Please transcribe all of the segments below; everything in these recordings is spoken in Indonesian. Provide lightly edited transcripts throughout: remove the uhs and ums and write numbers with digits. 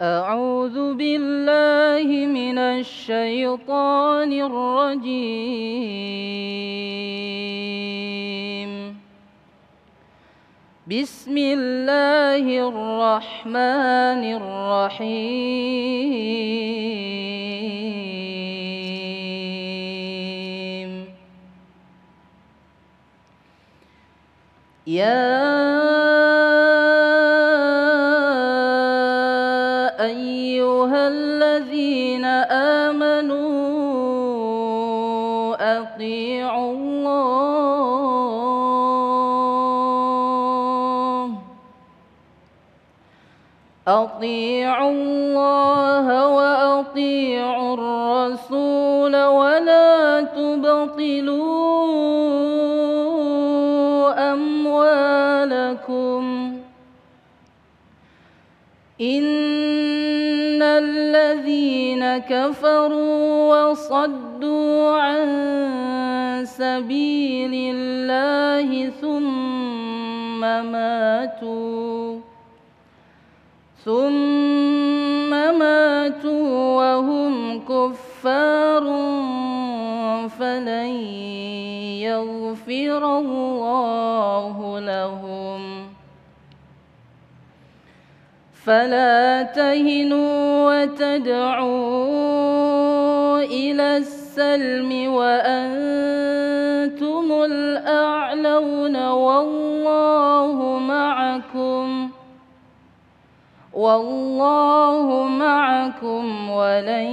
أعوذ بالله من الشيطان الرجيم. بسم الله الرحمن الرحيم. يا أيها الذين آمنوا أطيعوا الله وأطيعوا الرسول ولا تبطلوا أموالكم إن الذين كفروا وصدوا عن سبيل الله ثم ماتوا وهم كفار فلن يغفر الله لهم فلا تهنوا وتدعوا إلى السلم وأنتم الأعلون والله معكم ولن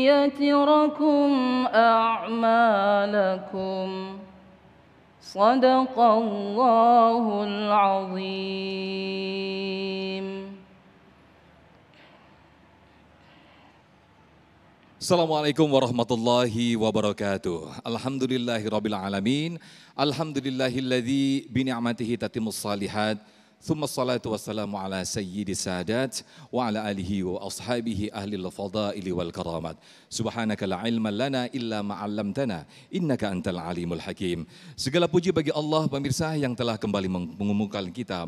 يتركم أعمالكم صدق الله العظيم. Assalamualaikum warahmatullahi wabarakatuh. Alhamdulillahirabbil alamin. Alhamdulillahilladzi bi ni'matihi tatimmus shalihat. Tsumma salatu wassalamu ala sayyidis sadat wa ala alihi wa ashabihi ahlil fadaili wal karamat. Subhanaka la ilma lana illa ma 'allamtana innaka antal alimul hakim. Segala puji bagi Allah pemirsa yang telah kembali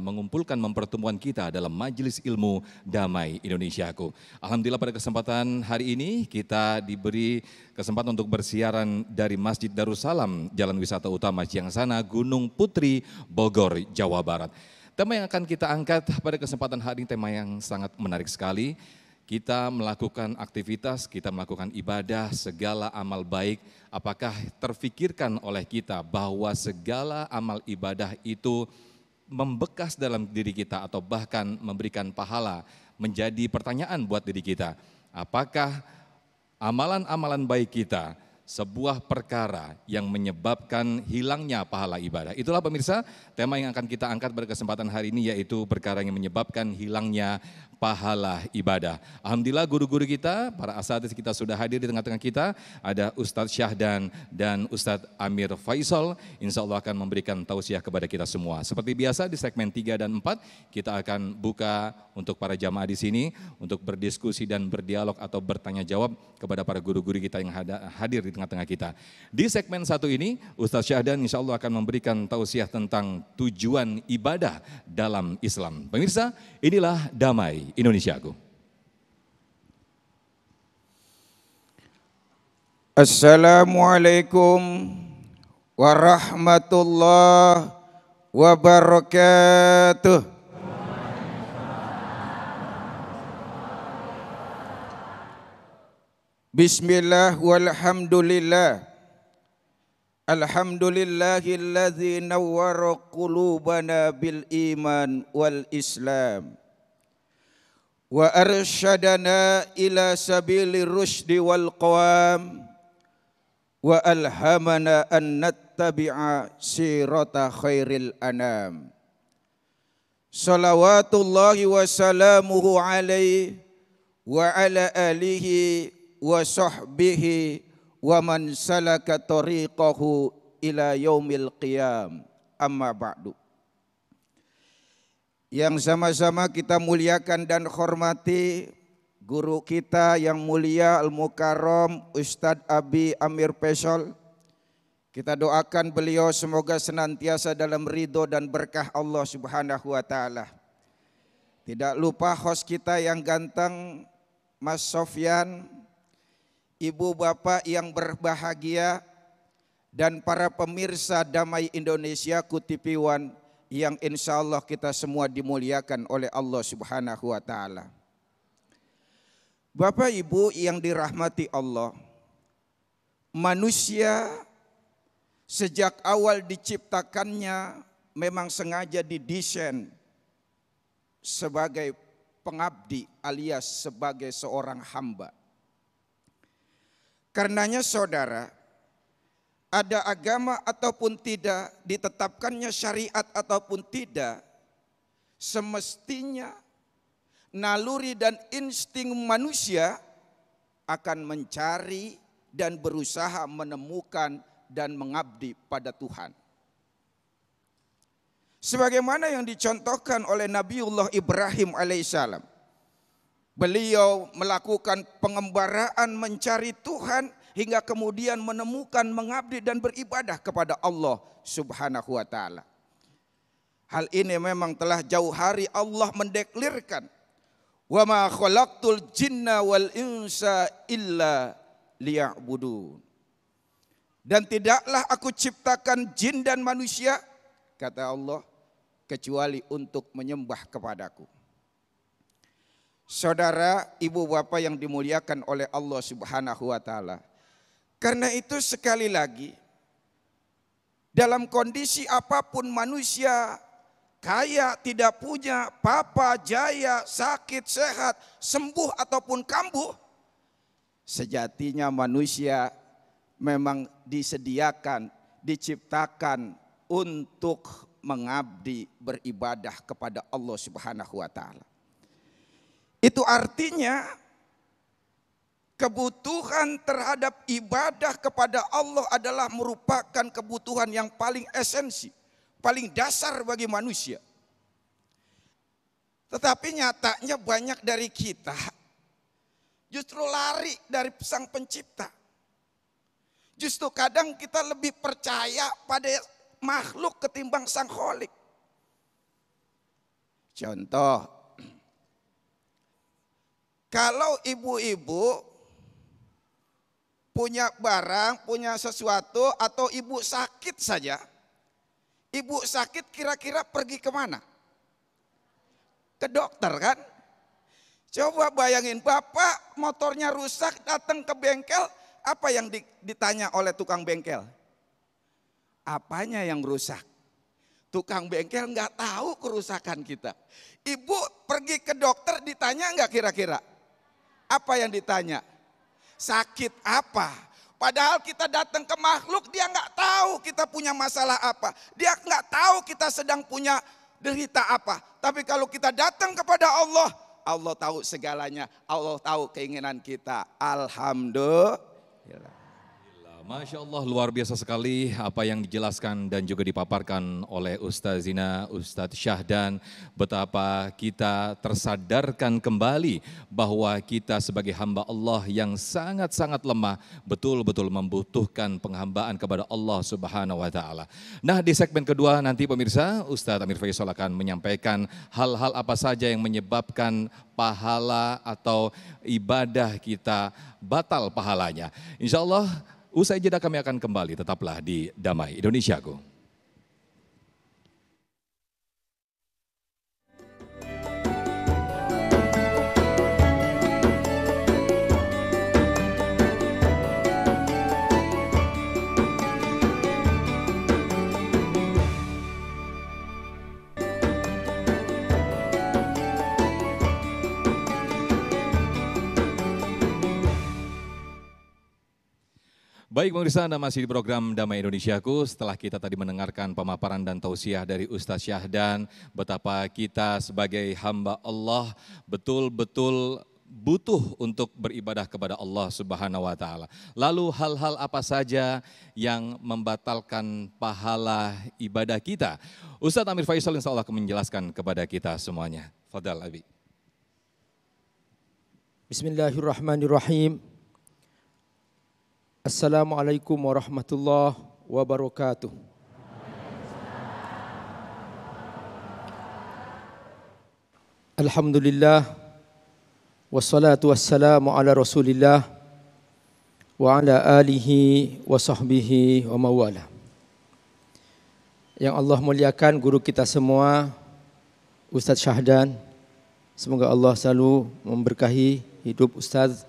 mengumpulkan mempertemuan kita dalam majelis ilmu Damai Indonesiaku. Alhamdulillah pada kesempatan hari ini kita diberi kesempatan untuk bersiaran dari Masjid Darussalam Jalan Wisata Utama Ciangsana Gunung Putri Bogor Jawa Barat. Tema yang akan kita angkat pada kesempatan hari ini tema yang sangat menarik sekali. Kita melakukan aktivitas, kita melakukan ibadah, segala amal baik. Apakah terfikirkan oleh kita bahwa segala amal ibadah itu membekas dalam diri kita atau bahkan memberikan pahala? Menjadi pertanyaan buat diri kita. Apakah amalan-amalan baik kita sebuah perkara yang menyebabkan hilangnya pahala ibadah? Itulah pemirsa tema yang akan kita angkat pada kesempatan hari ini, yaitu perkara yang menyebabkan hilangnya pahala ibadah. Alhamdulillah guru-guru kita, para asatidz kita sudah hadir di tengah-tengah kita. Ada Ustadz Syahdan dan Ustadz Amir Faisal, insya Allah akan memberikan tausiah kepada kita semua. Seperti biasa di segmen 3 dan 4 kita akan buka untuk para jamaah di sini untuk berdiskusi dan berdialog atau bertanya jawab kepada para guru-guru kita yang hadir di tengah-tengah kita. Di segmen 1 ini Ustadz Syahdan insya Allah akan memberikan tausiah tentang tujuan ibadah dalam Islam. Pemirsa, inilah Damai Indonesiaku. Assalamualaikum warahmatullahi wabarakatuh. Bismillah walhamdulillah. Alhamdulillahilladzi nawwara qulubana bil iman wal islam. Wa arsyadana ila sabili rusdi wal qawam. Wa alhamana an nattabi'a sirata khairil anam. Salawatullahi wa salamuhu alaihi wa ala alihi wa sahbihi wa man salaka tariqahu ila yaumil qiyam. Amma ba'du. Yang sama-sama kita muliakan dan hormati guru kita yang mulia Al-Mukarram Ustadz Abi Amir Faisal. Kita doakan beliau semoga senantiasa dalam ridho dan berkah Allah Subhanahu wa taala. Tidak lupa host kita yang ganteng, Mas Sofyan, ibu bapak yang berbahagia, dan para pemirsa Damai Indonesia TV One yang insya Allah kita semua dimuliakan oleh Allah Subhanahu wa Ta'ala. Bapak Ibu yang dirahmati Allah, manusia sejak awal diciptakannya memang sengaja didesain sebagai pengabdi alias sebagai seorang hamba. Karenanya saudara, ada agama ataupun tidak, ditetapkannya syariat ataupun tidak, semestinya naluri dan insting manusia akan mencari dan berusaha menemukan dan mengabdi pada Tuhan. Sebagaimana yang dicontohkan oleh Nabiullah Ibrahim alaihissalam. Beliau melakukan pengembaraan mencari Tuhan hingga kemudian menemukan, mengabdi dan beribadah kepada Allah Subhanahu wa Ta'ala. Hal ini memang telah jauh hari Allah mendeklirkan, wa ma khalaqtul jinna wal insa illa liya'budun. Dan tidaklah aku ciptakan jin dan manusia, kata Allah, kecuali untuk menyembah kepadaku. Saudara, ibu bapak yang dimuliakan oleh Allah Subhanahu wa Ta'ala. Karena itu sekali lagi, dalam kondisi apapun manusia, kaya, tidak punya, papa, jaya, sakit, sehat, sembuh ataupun kambuh, sejatinya manusia memang disediakan, diciptakan untuk mengabdi, beribadah kepada Allah Subhanahu wa Ta'ala. Itu artinya kebutuhan terhadap ibadah kepada Allah adalah merupakan kebutuhan yang paling esensi, paling dasar bagi manusia. Tetapi nyatanya banyak dari kita justru lari dari Sang Pencipta. Justru kadang kita lebih percaya pada makhluk ketimbang Sang Kholik. Contoh, kalau ibu-ibu punya barang, punya sesuatu, atau ibu sakit saja, ibu sakit kira-kira pergi kemana? Ke dokter kan? Coba bayangin, bapak motornya rusak, datang ke bengkel, apa yang ditanya oleh tukang bengkel? Apanya yang rusak? Tukang bengkel nggak tahu kerusakan kita. Ibu pergi ke dokter ditanya nggak kira-kira? Apa yang ditanya? Sakit apa? Padahal kita datang ke makhluk, dia nggak tahu kita punya masalah apa. Dia nggak tahu kita sedang punya derita apa. Tapi kalau kita datang kepada Allah, Allah tahu segalanya. Allah tahu keinginan kita. Alhamdulillah. Masya Allah, luar biasa sekali apa yang dijelaskan dan juga dipaparkan oleh Ustazina, Ustadz Syahdan. Betapa kita tersadarkan kembali bahwa kita sebagai hamba Allah yang sangat-sangat lemah, betul-betul membutuhkan penghambaan kepada Allah Subhanahu wa Ta'ala. Nah, di segmen kedua nanti pemirsa, Ustadz Amir Faisal akan menyampaikan hal-hal apa saja yang menyebabkan pahala atau ibadah kita batal pahalanya. Insya Allah, usai jeda kami akan kembali, tetaplah di Damai Indonesiaku. Baik pemirsa, Anda masih di program Damai Indonesiaku. Setelah kita tadi mendengarkan pemaparan dan tausiah dari Ustadz Syahdan, betapa kita sebagai hamba Allah betul-betul butuh untuk beribadah kepada Allah Subhanahu wa Ta'ala. Lalu hal-hal apa saja yang membatalkan pahala ibadah kita? Ustadz Amir Faisal insya Allah akan menjelaskan kepada kita semuanya. Fadal Abi. Bismillahirrahmanirrahim. Assalamualaikum warahmatullahi wabarakatuh. Alhamdulillah, wassalatu wassalamu ala rasulillah wa ala alihi wa sahbihi wa mawala. Yang Allah muliakan guru kita semua, Ustadz Syahdan. Semoga Allah selalu memberkahi hidup Ustadz.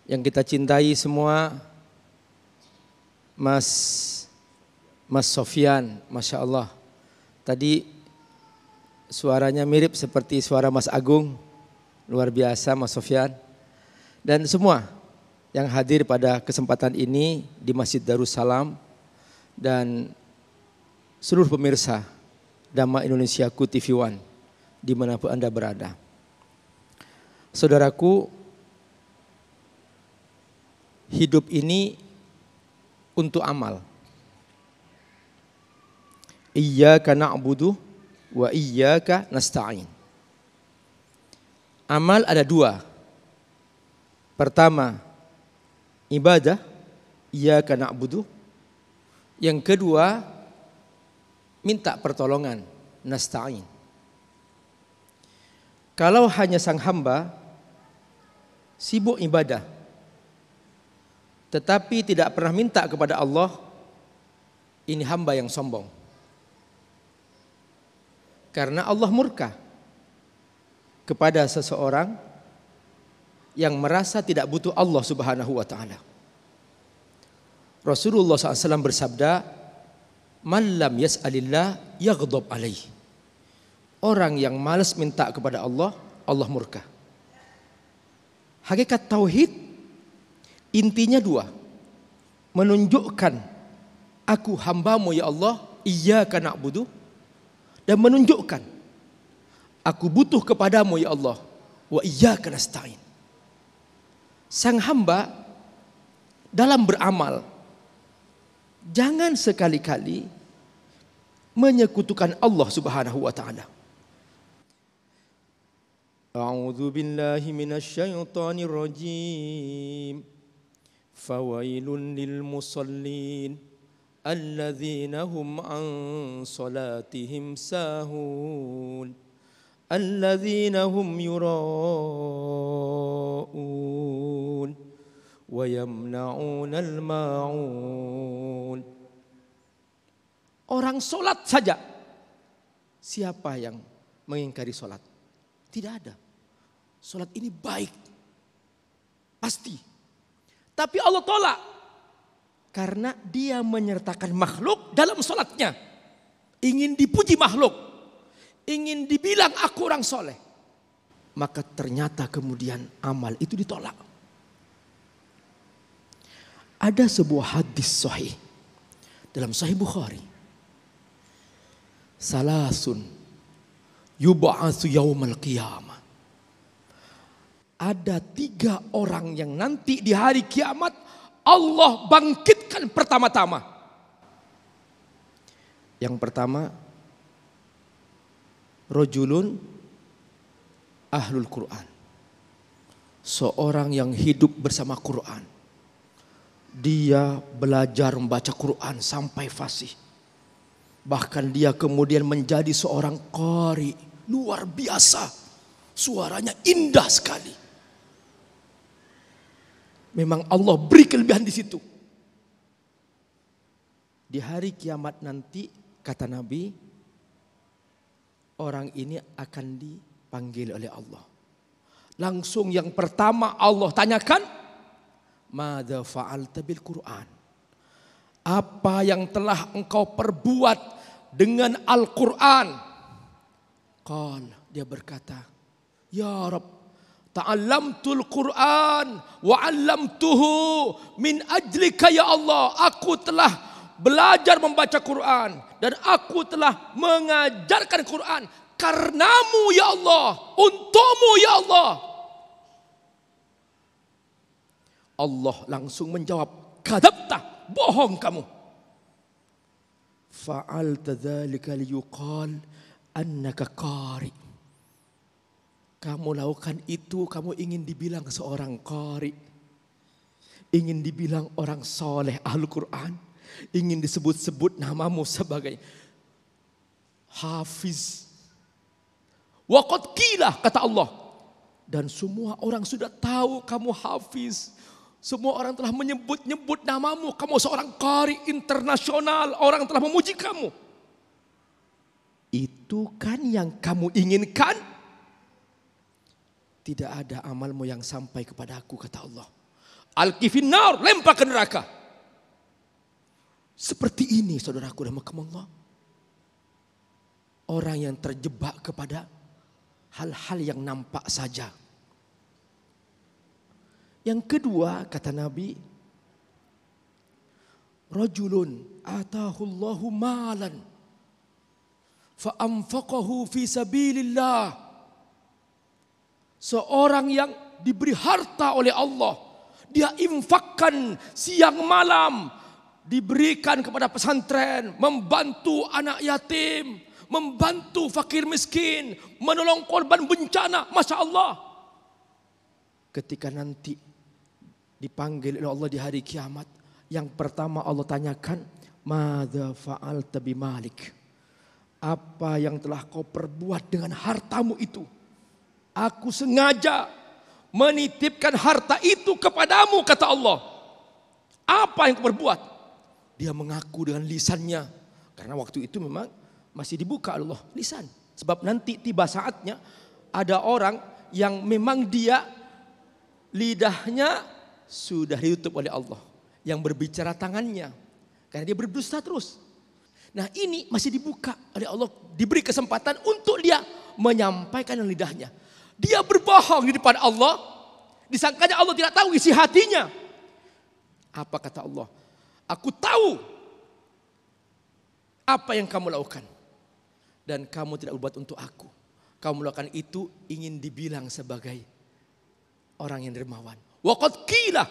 Yang kita cintai semua, Mas Sofyan, Masya Allah. Tadi suaranya mirip seperti suara Mas Agung, luar biasa Mas Sofyan. Dan semua yang hadir pada kesempatan ini di Masjid Darussalam dan seluruh pemirsa Dhamma Indonesiaku TV One dimanapun Anda berada. Saudaraku, hidup ini untuk amal. Iyyaka na'budu wa iyyaka nasta'in. Amal ada dua. Pertama, ibadah, iyyaka na'budu. Yang kedua, minta pertolongan, nasta'in. Kalau hanya sang hamba sibuk ibadah, tetapi tidak pernah minta kepada Allah, ini hamba yang sombong. Karena Allah murka kepada seseorang yang merasa tidak butuh Allah Subhanahu wa ta'ala. Rasulullah SAW bersabda, "Man lam yas'alillah yaghdab alaih." Orang yang malas minta kepada Allah, Allah murka. Hakikat tauhid intinya dua. Menunjukkan aku hambamu ya Allah, iyyaka na'budu. Dan menunjukkan aku butuh kepadamu ya Allah, wa iyyaka nasta'in. Sang hamba dalam beramal jangan sekali-kali menyekutukan Allah Subhanahu wa ta'ala. A'udzu billahi minasyaitonir rajim. Fawailun lil musallin alladzina hum an salatihim sahun alladzina hum yura'un wa yamna'unal ma'un. Orang solat saja, siapa yang mengingkari solat? Tidak ada. Solat ini baik, pasti. Tapi Allah tolak karena dia menyertakan makhluk dalam solatnya. Ingin dipuji makhluk, ingin dibilang aku orang soleh. Maka ternyata kemudian amal itu ditolak. Ada sebuah hadis sahih dalam Sahih Bukhari. Salasun yub'atsu yaumal qiyamah. Ada 3 orang yang nanti di hari kiamat Allah bangkitkan pertama-tama. Yang pertama, rajulun ahlul Quran. Seorang yang hidup bersama Quran. Dia belajar membaca Quran sampai fasih. Bahkan dia kemudian menjadi seorang qari. Luar biasa. Suaranya indah sekali. Memang Allah beri kelebihan di situ. Di hari kiamat nanti, kata Nabi, orang ini akan dipanggil oleh Allah. Langsung yang pertama Allah tanyakan, madza fa'alta bil Quran? Apa yang telah engkau perbuat dengan Al-Quran? Qal, dia berkata, ya Rabb, ta'allamtul Quran wa 'allamtuhu min ajlika ya Allah. Aku telah belajar membaca Quran dan aku telah mengajarkan Quran karenamu ya Allah, untukmu ya Allah. Allah langsung menjawab, kadzabta, bohong kamu. Fa'alta dzalika liyuqal annaka qari. Kamu lakukan itu, kamu ingin dibilang seorang qari. Ingin dibilang orang soleh ahlu Quran. Ingin disebut-sebut namamu sebagai hafiz. Wa qad qila, kata Allah. Dan semua orang sudah tahu kamu hafiz. Semua orang telah menyebut-nyebut namamu. Kamu seorang qari internasional. Orang telah memuji kamu. Itu kan yang kamu inginkan? Tidak ada amalmu yang sampai kepada aku, kata Allah. Alqifin nar, lempar ke neraka. Seperti ini saudaraku rahimakumullah. Orang yang terjebak kepada hal-hal yang nampak saja. Yang kedua kata Nabi, rajulun atahullahu malan fa anfaqahu fi sabilillah. Seorang yang diberi harta oleh Allah, dia infakkan siang malam, diberikan kepada pesantren, membantu anak yatim, membantu fakir miskin, menolong korban bencana. Masya Allah. Ketika nanti dipanggil oleh Allah di hari kiamat, yang pertama Allah tanyakan, madza fa'alta bimalik? Apa yang telah kau perbuat dengan hartamu itu? Aku sengaja menitipkan harta itu kepadamu, kata Allah. Apa yang kau perbuat? Dia mengaku dengan lisannya. Karena waktu itu memang masih dibuka Allah lisan. Sebab nanti tiba saatnya ada orang yang memang dia lidahnya sudah ditutup oleh Allah. Yang berbicara tangannya. Karena dia berdusta terus. Nah ini masih dibuka oleh Allah. Diberi kesempatan untuk dia menyampaikan dengan lidahnya. Dia berbohong di depan Allah. Disangkanya Allah tidak tahu isi hatinya. Apa kata Allah? Aku tahu apa yang kamu lakukan. Dan kamu tidak berbuat untuk aku. Kamu melakukan itu ingin dibilang sebagai orang yang dermawan. Wa qad qila,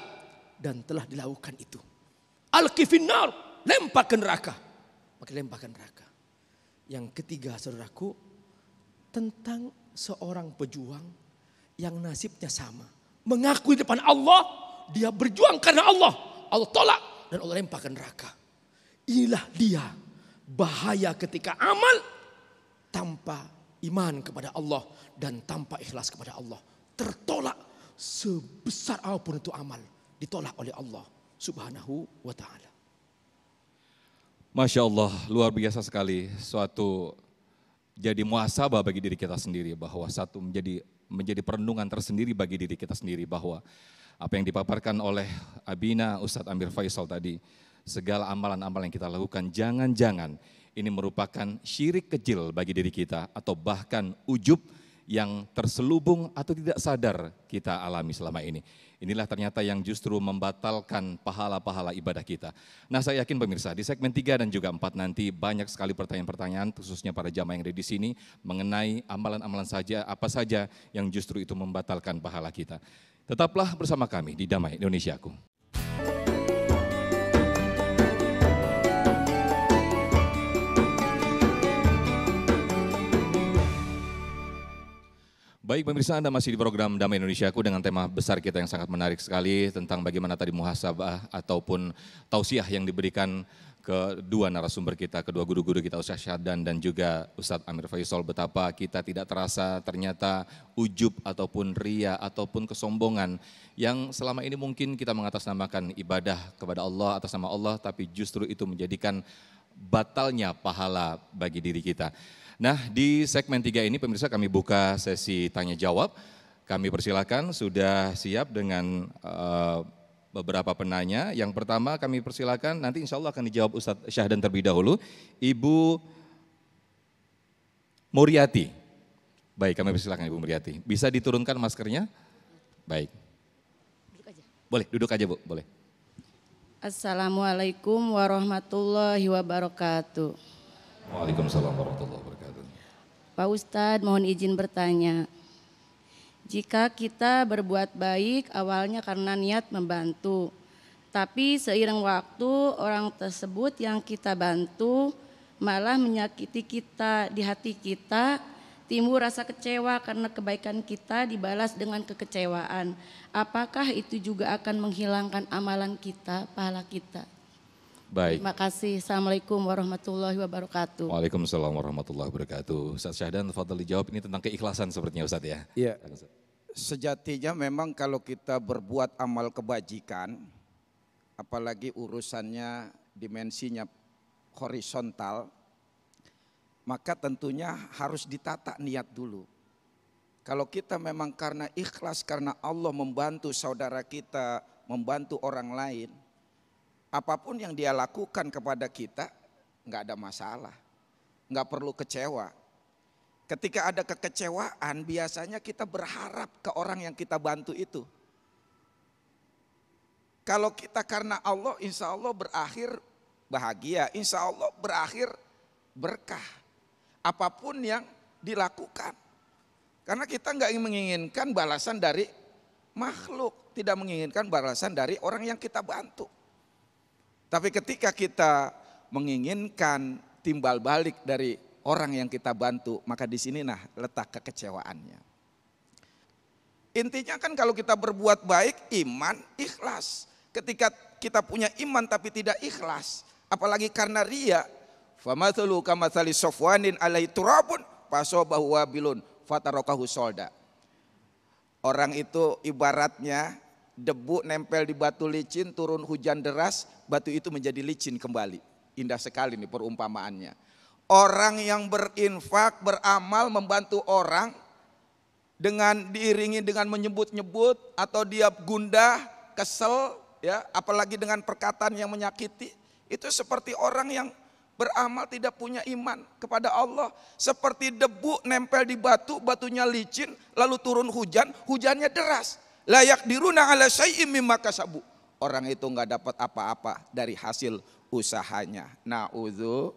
dan telah dilakukan itu. Alqifin nar, lempar ke neraka. Maka lempar ke neraka. Yang ketiga saudaraku, tentang seorang pejuang yang nasibnya sama. Mengakui di depan Allah, dia berjuang karena Allah. Allah tolak dan Allah lempar ke neraka. Inilah dia bahaya ketika amal tanpa iman kepada Allah dan tanpa ikhlas kepada Allah. Tertolak sebesar apapun itu amal. Ditolak oleh Allah subhanahu wa ta'ala. Masya Allah, luar biasa sekali. Suatu jadi muhasabah bagi diri kita sendiri. Bahwa satu menjadi perenungan tersendiri bagi diri kita sendiri. Bahwa apa yang dipaparkan oleh Abina Ustadz Amir Faisal tadi. Segala amalan-amalan yang kita lakukan, jangan-jangan ini merupakan syirik kecil bagi diri kita atau bahkan ujub yang terselubung atau tidak sadar kita alami selama ini. Inilah ternyata yang justru membatalkan pahala-pahala ibadah kita. Nah saya yakin pemirsa di segmen 3 dan juga 4 nanti banyak sekali pertanyaan-pertanyaan khususnya para jamaah yang ada di sini mengenai amalan-amalan saja apa saja yang justru itu membatalkan pahala kita. Tetaplah bersama kami di Damai Indonesiaku. Baik pemirsa, Anda masih di program Damai Indonesiaku dengan tema besar kita yang sangat menarik sekali tentang bagaimana tadi muhasabah ataupun tausiah yang diberikan kedua narasumber kita, kedua guru-guru kita Ustaz Syahdan dan juga Ustadz Amir Faisal, betapa kita tidak terasa ternyata ujub ataupun ria ataupun kesombongan yang selama ini mungkin kita mengatasnamakan ibadah kepada Allah atas nama Allah, tapi justru itu menjadikan batalnya pahala bagi diri kita. Nah di segmen 3 ini pemirsa kami buka sesi tanya jawab. Kami persilakan sudah siap dengan beberapa penanya. Yang pertama kami persilakan nanti insya Allah akan dijawab Ustadz Syahdan terlebih dahulu. Ibu Muriati. Baik kami persilakan Ibu Muriati. Bisa diturunkan maskernya? Baik. Duduk aja. Boleh duduk aja Bu, boleh. Assalamualaikum warahmatullahi wabarakatuh. Waalaikumsalam warahmatullahi wabarakatuh. Pak Ustadz mohon izin bertanya. Jika kita berbuat baik awalnya karena niat membantu, tapi seiring waktu orang tersebut yang kita bantu malah menyakiti kita di hati kita, timbul rasa kecewa karena kebaikan kita dibalas dengan kekecewaan. Apakah itu juga akan menghilangkan amalan kita, pahala kita? Baik. Terima kasih. Assalamualaikum warahmatullahi wabarakatuh. Waalaikumsalam warahmatullahi wabarakatuh. Ustaz Syahdan, tafadhal dijawab, ini tentang keikhlasan sepertinya Ustaz ya. Iya. Sejatinya memang kalau kita berbuat amal kebajikan, apalagi urusannya dimensinya horizontal, maka tentunya harus ditata niat dulu. Kalau kita memang karena ikhlas, karena Allah membantu saudara kita, membantu orang lain, apapun yang dia lakukan kepada kita nggak ada masalah, nggak perlu kecewa. Ketika ada kekecewaan, biasanya kita berharap ke orang yang kita bantu itu. Kalau kita karena Allah, insya Allah berakhir bahagia, insya Allah berakhir berkah. Apapun yang dilakukan. Karena kita nggak menginginkan balasan dari makhluk, tidak menginginkan balasan dari orang yang kita bantu. Tapi ketika kita menginginkan timbal balik dari orang yang kita bantu, maka di sini letak kekecewaannya. Intinya kan kalau kita berbuat baik, iman, ikhlas. Ketika kita punya iman tapi tidak ikhlas, apalagi karena riya, famathalu kamathali safwanin alaihi turabun fasabahu wabilun fatarakahu solda. Orang itu ibaratnya debu nempel di batu licin, turun hujan deras, batu itu menjadi licin kembali. Indah sekali nih perumpamaannya. Orang yang berinfak, beramal, membantu orang dengan diiringi dengan menyebut-nyebut atau dia gundah, kesel, ya, apalagi dengan perkataan yang menyakiti, itu seperti orang yang beramal tidak punya iman kepada Allah. Seperti debu nempel di batu, batunya licin, lalu turun hujan, hujannya deras. Layak diruna ala syai'im mimma kasabu. Orang itu nggak dapat apa-apa dari hasil usahanya. Na'udzu,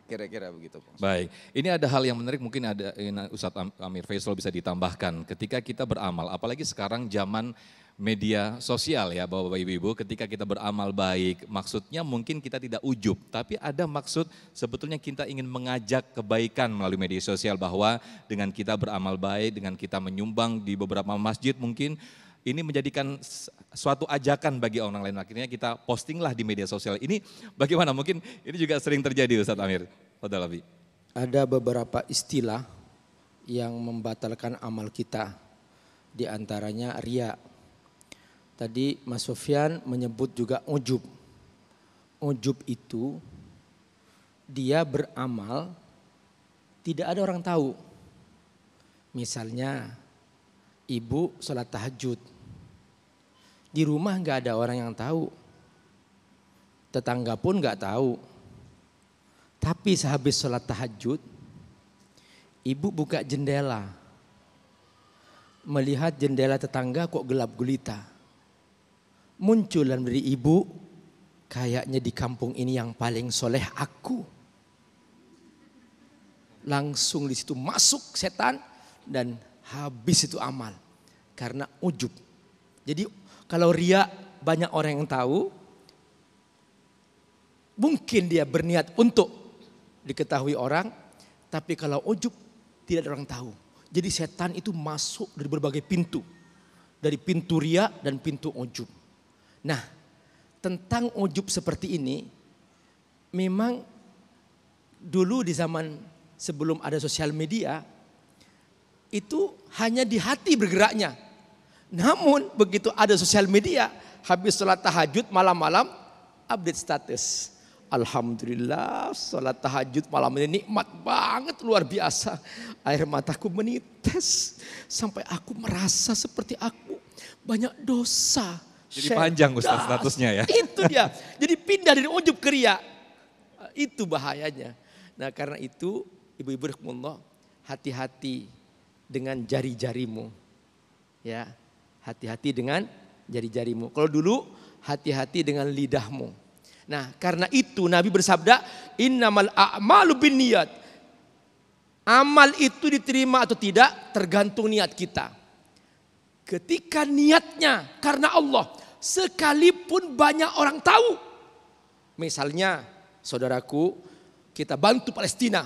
kira-kira begitu. Baik, ini ada hal yang menarik, mungkin ada Ustadz Amir Faisal bisa ditambahkan. Ketika kita beramal, apalagi sekarang zaman media sosial ya Bapak-Bapak Ibu-Ibu, ketika kita beramal baik, maksudnya mungkin kita tidak ujub, tapi ada maksud sebetulnya kita ingin mengajak kebaikan melalui media sosial, bahwa dengan kita beramal baik, dengan kita menyumbang di beberapa masjid mungkin, ini menjadikan suatu ajakan bagi orang lain. Akhirnya kita postinglah di media sosial. Ini bagaimana? Mungkin ini juga sering terjadi Ustadz Amir. Fadhal Abi. Ada beberapa istilah yang membatalkan amal kita. Di antaranya riya. Tadi Mas Sofyan menyebut juga ujub. Ujub itu dia beramal tidak ada orang tahu. Misalnya ibu sholat tahajud. Di rumah nggak ada orang yang tahu. Tetangga pun nggak tahu. Tapi sehabis sholat tahajud, ibu buka jendela. Melihat jendela tetangga kok gelap gulita. Muncul dalam diri ibu, kayaknya di kampung ini yang paling soleh aku. Langsung di situ masuk setan dan habis itu amal. Karena ujub. Jadi kalau riya banyak orang yang tahu, mungkin dia berniat untuk diketahui orang, tapi kalau ujub tidak ada orang tahu. Jadi setan itu masuk dari berbagai pintu. Dari pintu riya dan pintu ujub. Nah, tentang ujub seperti ini, memang dulu di zaman sebelum ada sosial media, itu hanya di hati bergeraknya. Namun begitu ada sosial media, habis sholat tahajud malam-malam, update status. Alhamdulillah sholat tahajud malam ini nikmat banget, luar biasa. Air mataku menitis, sampai aku merasa seperti aku banyak dosa. Jadi panjang Ustaz statusnya ya. Itu dia, jadi pindah dari ujub ke riya. Itu bahayanya. Nah karena itu ibu-ibu rahmatullah, hati-hati dengan jari-jarimu. Ya, hati-hati dengan jari-jarimu. Kalau dulu hati-hati dengan lidahmu. Nah karena itu Nabi bersabda, innamal a'malu binniyat. Amal itu diterima atau tidak tergantung niat kita. Ketika niatnya karena Allah, sekalipun banyak orang tahu. Misalnya saudaraku, kita bantu Palestina.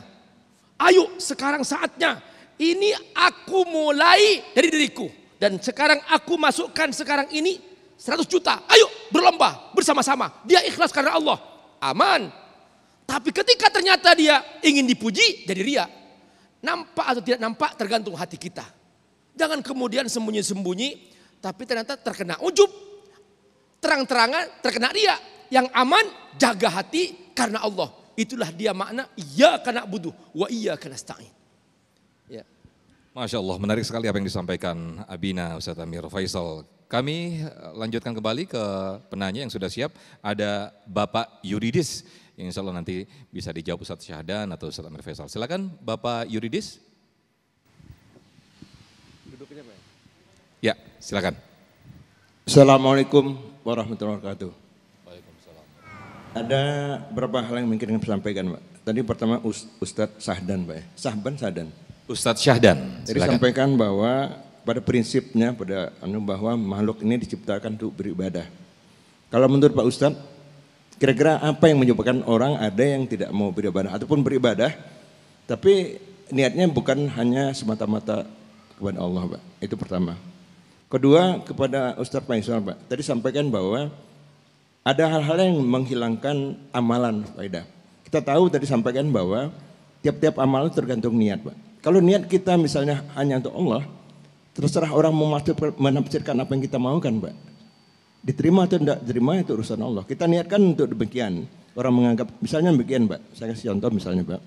Ayo sekarang saatnya. Ini aku mulai dari diriku. Dan sekarang aku masukkan sekarang ini 100 juta. Ayo berlomba bersama-sama. Dia ikhlas karena Allah. aman. Tapi ketika ternyata dia ingin dipuji, jadi ria. Nampak atau tidak nampak tergantung hati kita. Jangan kemudian sembunyi-sembunyi, tapi ternyata terkena ujub. Terang-terangan terkena ria. Yang aman, jaga hati karena Allah. Itulah dia makna iyyaka na'budu wa iyyaka nasta'in. Ya. Masya Allah, menarik sekali apa yang disampaikan Abina Ustaz Amir Faisal. Kami lanjutkan kembali ke penanya yang sudah siap. Ada Bapak Yuridis, yang insya Allah nanti bisa dijawab Ustaz Syahdan atau Ustaz Amir Faisal. Silakan Bapak Yuridis. Duduknya Pak. Ya, silakan. Assalamualaikum warahmatullahi wabarakatuh. Ada beberapa hal yang mungkin ingin saya sampaikan Pak. Tadi pertama Ustadz Syahdan Pak. Sahban. Ustadz Syahdan. Jadi sampaikan bahwa pada prinsipnya bahwa makhluk ini diciptakan untuk beribadah. Kalau menurut Pak Ustadz, kira-kira apa yang menyebabkan orang ada yang tidak mau beribadah ataupun beribadah, tapi niatnya bukan hanya semata-mata kepada Allah Pak. Itu pertama. Kedua kepada Ustadz Faisal Pak. Tadi sampaikan bahwa ada hal-hal yang menghilangkan amalan faedah. Kita tahu tadi sampaikan bahwa tiap-tiap amal tergantung niat Pak. Kalau niat kita misalnya hanya untuk Allah, terserah orang menafsirkan apa yang kita maukan Pak. Diterima atau tidak diterima itu urusan Allah. Kita niatkan untuk demikian. Orang menganggap misalnya demikian Pak. Saya kasih contoh misalnya Pak.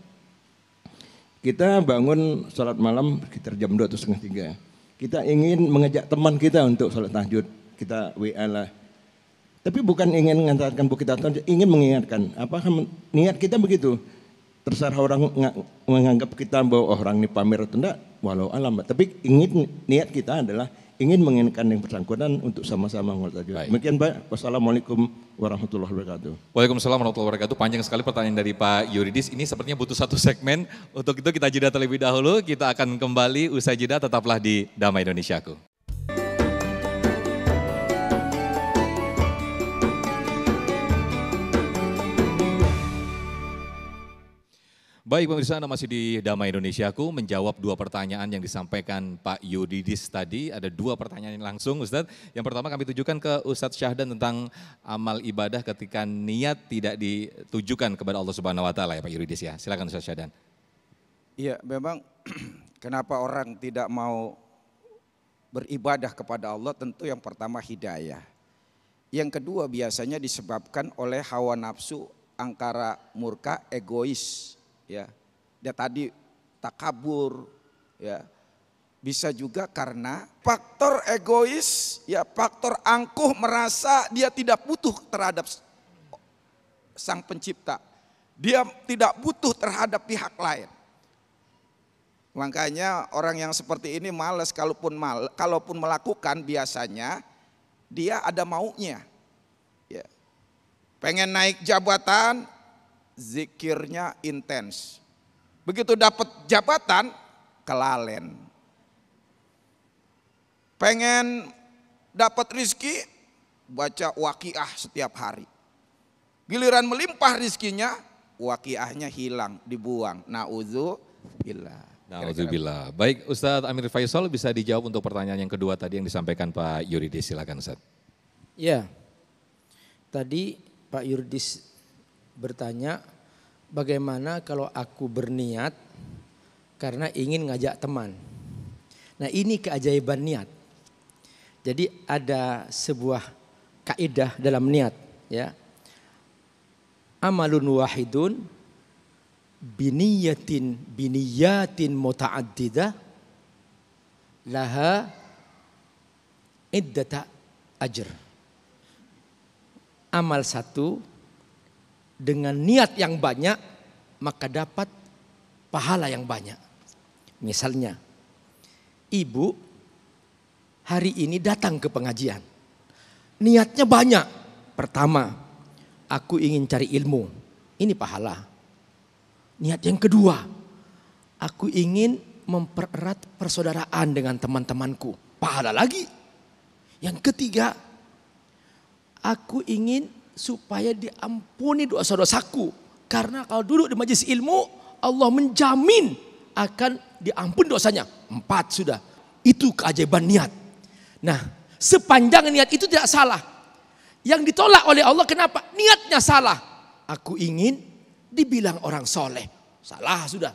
Kita bangun sholat malam sekitar jam 2 atau setengah 3. Kita ingin mengajak teman kita untuk sholat tahajud. Kita WA lah. Tapi bukan ingin mengantarkan buku kita, ingin mengingatkan. Apakah niat kita begitu? Terserah orang menganggap kita bahwa orang ini pamer atau enggak, walau alam. Tapi niat kita adalah ingin mengingatkan yang bersangkutan untuk sama-sama mengerti. Demikian Pak. Wassalamualaikum warahmatullahi wabarakatuh. Waalaikumsalam warahmatullahi wabarakatuh. Panjang sekali pertanyaan dari Pak Yuridis. Ini sepertinya butuh satu segmen. Untuk itu kita jeda terlebih dahulu. Kita akan kembali usai jeda. Tetaplah di Damai Indonesiaku. Baik pemirsa, Anda masih di Damai Indonesiaku menjawab 2 pertanyaan yang disampaikan Pak Yuridis tadi. Ada 2 pertanyaan langsung Ustadz. Yang pertama kami tujukan ke Ustadz Syahdan tentang amal ibadah ketika niat tidak ditujukan kepada Allah Subhanahu wa taala ya Pak Yuridis ya. Silakan Ustadz Syahdan. Iya, memang kenapa orang tidak mau beribadah kepada Allah, tentu yang pertama hidayah. Yang kedua biasanya disebabkan oleh hawa nafsu, angkara murka, egois. Ya, dia tadi takabur, ya, bisa juga karena faktor egois, ya, faktor angkuh merasa dia tidak butuh terhadap sang pencipta, dia tidak butuh terhadap pihak lain. Makanya orang yang seperti ini malas, kalaupun melakukan biasanya dia ada maunya, ya, pengen naik jabatan. Zikirnya intens. Begitu dapat jabatan, kelalen. Pengen dapat rizki, baca waqiah setiap hari. Giliran melimpah rizkinya, waqiahnya hilang, dibuang. Na'udzubillah. Na'udzubillah. Baik Ustadz Amir Faisal, bisa dijawab untuk pertanyaan yang kedua tadi yang disampaikan Pak Yuridis. Silakan Ustadz. Ya, tadi Pak Yuridis bertanya, bagaimana kalau aku berniat karena ingin ngajak teman. Nah ini keajaiban niat. Jadi ada sebuah kaidah dalam niat, ya. Amalun wahidun biniyatin muta'addidah laha iddata ajr. Amal satu dengan niat yang banyak, maka dapat pahala yang banyak. Misalnya, ibu hari ini datang ke pengajian. Niatnya banyak. Pertama, aku ingin cari ilmu. Ini pahala. Niat yang kedua, aku ingin mempererat persaudaraan dengan teman-temanku. Pahala lagi. Yang ketiga, aku ingin supaya diampuni dosa-dosaku. Karena kalau duduk di majelis ilmu, Allah menjamin akan diampuni dosanya. 4 sudah. Itu keajaiban niat. Nah, sepanjang niat itu tidak salah. Yang ditolak oleh Allah kenapa? Niatnya salah. Aku ingin dibilang orang soleh. Salah sudah.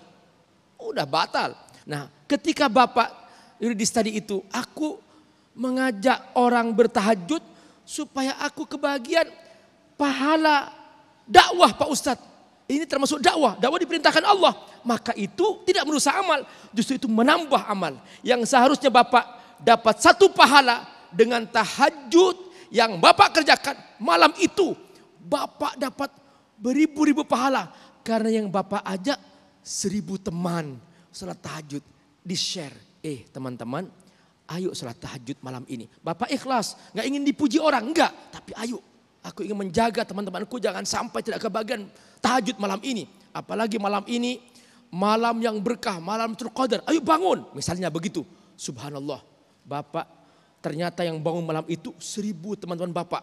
Udah batal. Nah ketika Bapak Yuridis tadi itu, aku mengajak orang bertahajud supaya aku kebagian pahala dakwah Pak Ustadz. Ini termasuk dakwah. Dakwah diperintahkan Allah. Maka itu tidak merusak amal. Justru itu menambah amal. Yang seharusnya Bapak dapat satu pahala dengan tahajud yang Bapak kerjakan malam itu. Bapak dapat beribu-ribu pahala. Karena yang Bapak ajak 1000 teman salat tahajud di-share. Teman-teman, ayo salat tahajud malam ini. Bapak ikhlas, gak ingin dipuji orang, enggak. Tapi ayo, aku ingin menjaga teman-temanku jangan sampai tidak kebagian tahajud malam ini. Apalagi malam ini, malam yang berkah, malam Qadar. Ayo bangun, misalnya begitu. Subhanallah, Bapak ternyata yang bangun malam itu 1000 teman-teman Bapak.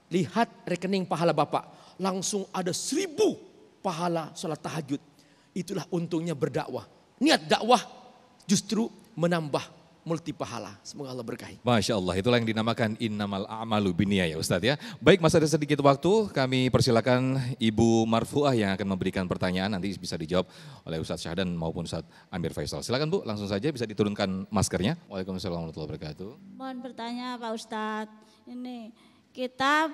Lihat rekening pahala Bapak, langsung ada 1000 pahala salat tahajud. Itulah untungnya berdakwah. Niat dakwah justru menambah multi pahala. Semoga Allah berkahi. Masya Allah, itulah yang dinamakan innamal a'malu binniyah ya Ustadz ya. Baik, masih ada sedikit waktu, kami persilakan Ibu Marfuah yang akan memberikan pertanyaan, nanti bisa dijawab oleh Ustadz Syahdan maupun Ustadz Amir Faisal. Silakan Bu, langsung saja bisa diturunkan maskernya. Waalaikumsalam warahmatullahi wabarakatuh. Mohon bertanya Pak Ustadz, ini kita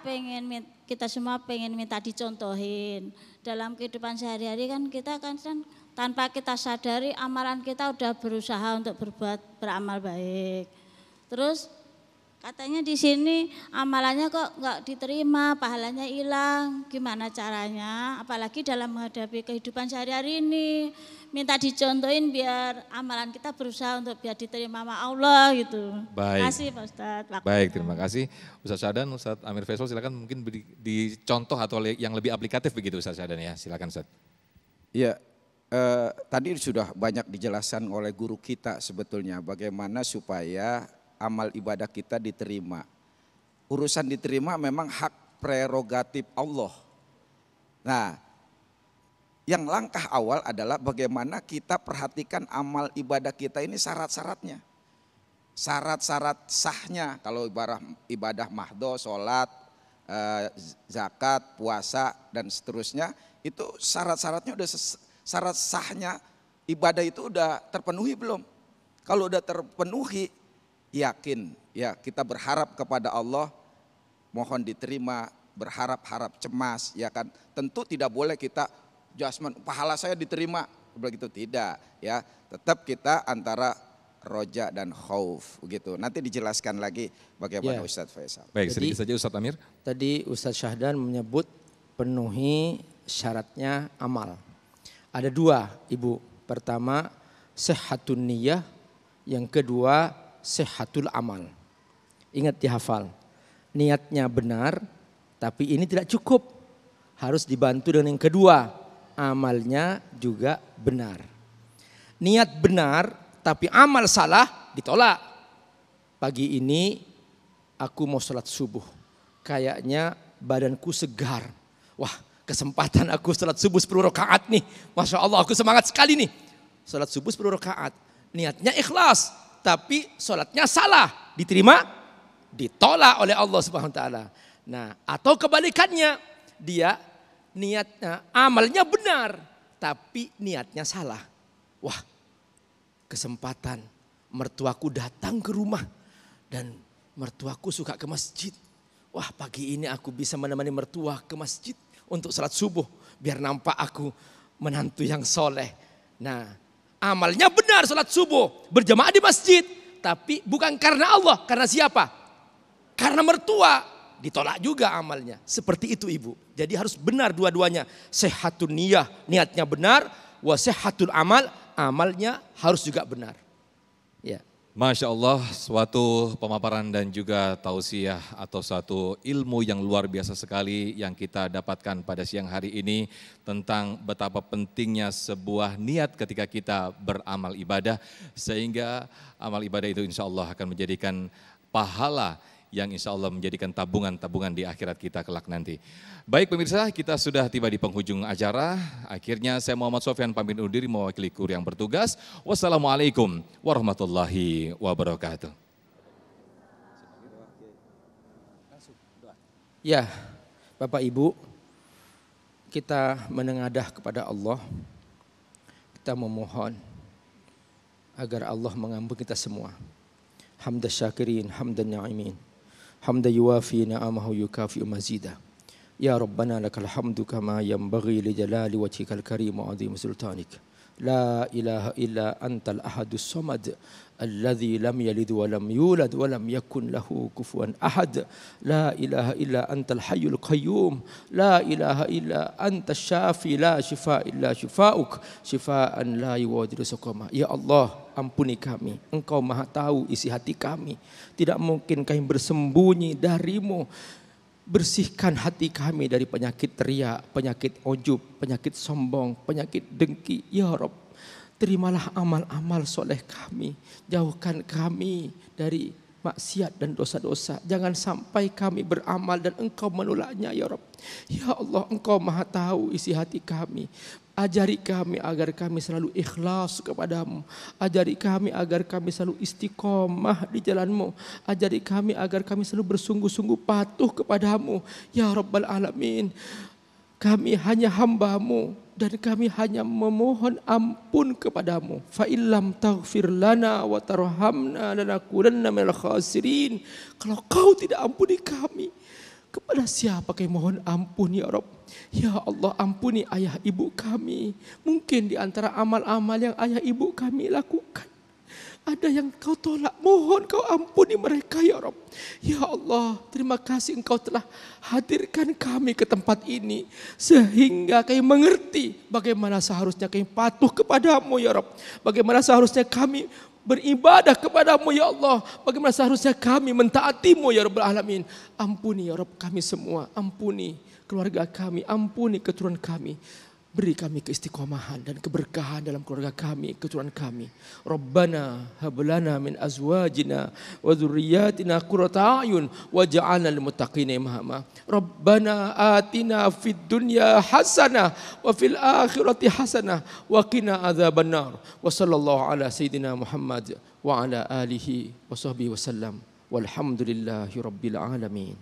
semua pengen minta dicontohin. Dalam kehidupan sehari-hari kan kita kan tanpa kita sadari amalan kita udah berusaha untuk beramal baik. Terus katanya di sini amalannya kok nggak diterima, pahalanya hilang. Gimana caranya? Apalagi dalam menghadapi kehidupan sehari-hari ini, minta dicontohin biar amalan kita berusaha untuk biar diterima sama Allah gitu. Baik. Terima kasih Pak Ustadz. Baik, terima kasih Ustadz Syahdan, Ustadz Amir Faisal, silakan mungkin dicontoh atau yang lebih aplikatif begitu Ustadz Syahdan ya, silakan Ustadz. Ya, tadi sudah banyak dijelaskan oleh guru kita sebetulnya bagaimana supaya amal ibadah kita diterima. Urusan diterima memang hak prerogatif Allah. Nah, yang langkah awal adalah bagaimana kita perhatikan amal ibadah kita ini syarat-syaratnya. Syarat-syarat sahnya, kalau ibadah mahdo, sholat, zakat, puasa dan seterusnya, itu syarat-syaratnya udah syarat sahnya ibadah itu udah terpenuhi belum? Kalau udah terpenuhi, yakin ya kita berharap kepada Allah, mohon diterima, berharap-harap cemas, ya kan? Tentu tidak boleh kita jasman pahala saya diterima, begitu tidak, ya. Tetap kita antara roja dan khauf begitu. Nanti dijelaskan lagi bagaimana ya. Ustadz Faisal. Baik, sedikit saja Ustadz Amir. Tadi Ustadz Syahdan menyebut penuhi syaratnya amal. Ada 2 Ibu. Pertama sehatun niyah, yang kedua sehatul amal. Ingat dihafal. Niatnya benar, tapi ini tidak cukup. Harus dibantu dengan yang kedua, amalnya juga benar. Niat benar, tapi amal salah, ditolak. Pagi ini aku mau sholat subuh. Kayaknya badanku segar. Wah, kesempatan aku sholat subuh 10 rakaat nih. Masya Allah, aku semangat sekali nih. Sholat subuh 10 rakaat. Niatnya ikhlas, tapi sholatnya salah. Diterima? Ditolak oleh Allah Subhanahu wa taala. Nah, atau kebalikannya, dia niatnya, amalnya benar, tapi niatnya salah. Wah, kesempatan mertuaku datang ke rumah dan mertuaku suka ke masjid. Wah, pagi ini aku bisa menemani mertua ke masjid untuk salat subuh, biar nampak aku menantu yang soleh. Nah, amalnya benar salat subuh, berjamaah di masjid. Tapi bukan karena Allah, karena siapa? Karena mertua, ditolak juga amalnya. Seperti itu Ibu. Jadi harus benar dua-duanya. Sehatun niyah, niatnya benar. Wa sehatul amal, amalnya harus juga benar. Ya. Masya Allah, suatu pemaparan dan juga tausiah atau suatu ilmu yang luar biasa sekali yang kita dapatkan pada siang hari ini tentang betapa pentingnya sebuah niat ketika kita beramal ibadah, sehingga amal ibadah itu insya Allah akan menjadikan pahala yang insya Allah menjadikan tabungan-tabungan di akhirat kita kelak nanti. Baik pemirsa, kita sudah tiba di penghujung acara. Akhirnya saya Muhammad Sofyan pamit undur diri mewakili kru yang bertugas. Wassalamualaikum warahmatullahi wabarakatuh. Ya, Bapak Ibu, kita menengadah kepada Allah, kita memohon agar Allah mengampuni kita semua. Hamdan syakirin, hamdan na'imin, hamdan yuwafi na'amahu yukafi'u mazida. Ya Rabbana lakal hamdu kama yanbaghi li jalali wajhikal karim wa 'azimi sultanik. La ilaha illa antal ahadus samad alladzi lam yalid wa lam yulad wa lam yakun lahu kufuwan ahad. La ilaha illa antal hayyul qayyum. La ilaha illa antas syafi la shifaa illa shifauk shifaan la yughadiru saqama. Ya Allah, ampuni kami. Engkau Maha tahu isi hati kami. Tidak mungkin kami bersembunyi darimu. Bersihkan hati kami dari penyakit riya, penyakit ujub, penyakit sombong, penyakit dengki. Ya Rabb, terimalah amal-amal soleh kami. Jauhkan kami dari maksiat dan dosa-dosa. Jangan sampai kami beramal dan Engkau menolaknya, ya Rabb. Ya Allah, Engkau Maha tahu isi hati kami. Ajari kami agar kami selalu ikhlas kepadamu. Ajari kami agar kami selalu istiqomah di jalanmu. Ajari kami agar kami selalu bersungguh-sungguh patuh kepadamu. Ya Rabbal Alamin. Kami hanya hamba-Mu dan kami hanya memohon ampun kepadamu. Fa illam taghfir lana wa tarhamna lanakunanna minal khasirin. Kalau Kau tidak ampuni kami, kepada siapa kami mohon ampun, ya Rabb? Ya Allah, ampuni ayah ibu kami. Mungkin di antara amal-amal yang ayah ibu kami lakukan, ada yang Kau tolak. Mohon Kau ampuni mereka, ya Rabb. Ya Allah, terima kasih Engkau telah hadirkan kami ke tempat ini, sehingga kami mengerti bagaimana seharusnya kami patuh kepadamu, ya Rabb. Bagaimana seharusnya kami beribadah kepadamu, ya Allah. Bagaimana seharusnya kami mentaatimu, ya Rabbal Alamin. Ampuni ya Rabb kami semua. Ampuni keluarga kami. Ampuni keturunan kami. Beri kami keistiqomahan dan keberkahan dalam keluarga kami, keturunan kami. Rabbana hablana min azwajina wa dzurriyyatina qurrata a'yun waj'alna lil muttaqina imama. Rabbana atina fid dunya hasanah wa fil akhirati hasanah wa qina adzabannar. Wa sallallahu ala sayidina Muhammad wa ala alihi wa sahbihi wasallam. Walhamdulillahi rabbil alamin.